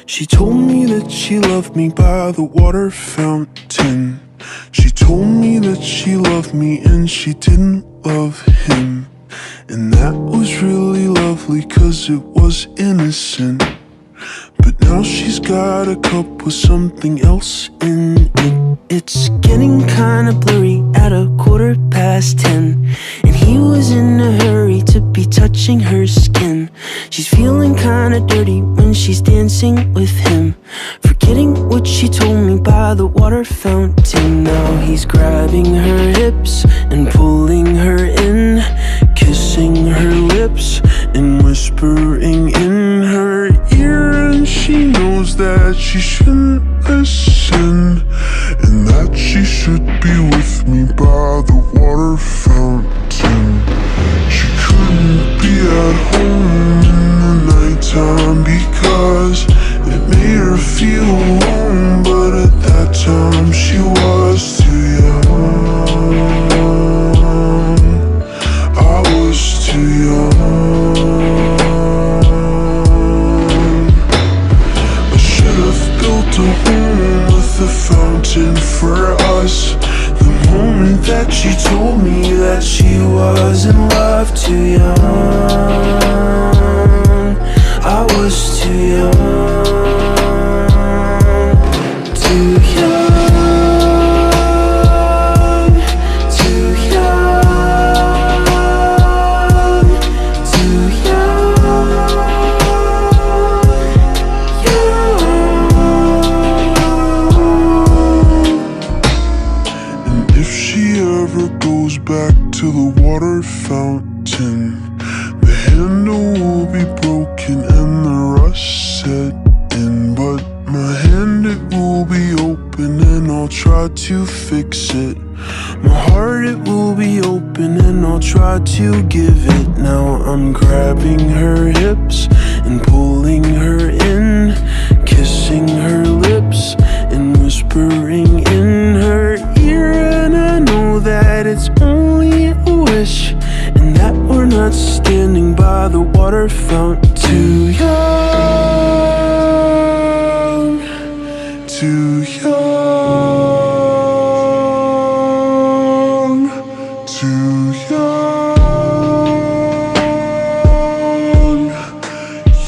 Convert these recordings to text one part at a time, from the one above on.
She told me that she loved me by the water fountain. She told me that she loved me and she didn't love him. And that was really lovely, 'cause it was innocent. But now she's got a cup with something else in it. It's getting kinda blurry at 10:15, and he was in a hurry to be touching her skin. She's feeling kinda dirty when she's dancing with him, forgetting what she told me by the water fountain. Now he's grabbing her hips and pulling her in, kissing her lips and whispering in her ear. And she knows that she shouldn't listen, and that she should be with me by the water fountain. She couldn't be at home in the nighttime because it made her feel alone. But at that time she was too young. I was too young. I should have built a home with a fountain for us. The moment that she told me that she was in love, too young. I was too young. Too young. Too young. Too young. And if she ever goes back to the water fountain, the handle will be broken and the rust set in. But my hand, it will be open and I'll try to fix it. My heart, it will be open and I'll try to give it. Now I'm grabbing her hips and pulling her in, kissing her lips and whispering in her ear. And I know that it's only a wish, and that we're not standing by the water fountain. Too young. Too young. Too young.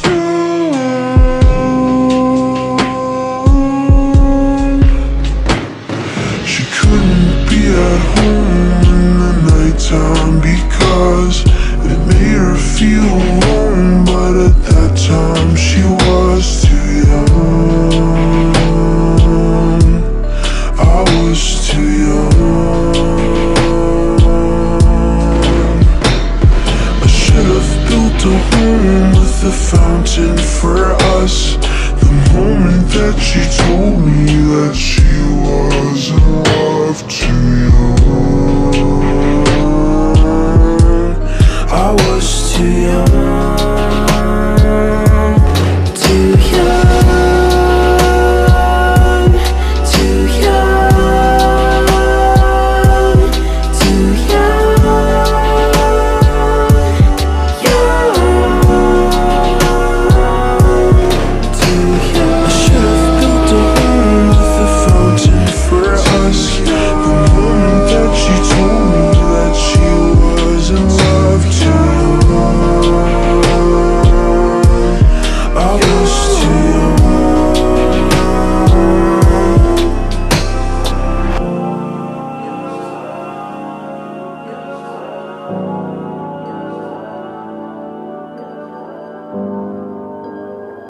Young. She couldn't be at home in the nighttime because it made her feel alone. But at that time she was too young. I was too young. I should have built a home with a fountain for us. The moment that she told me that she was in love too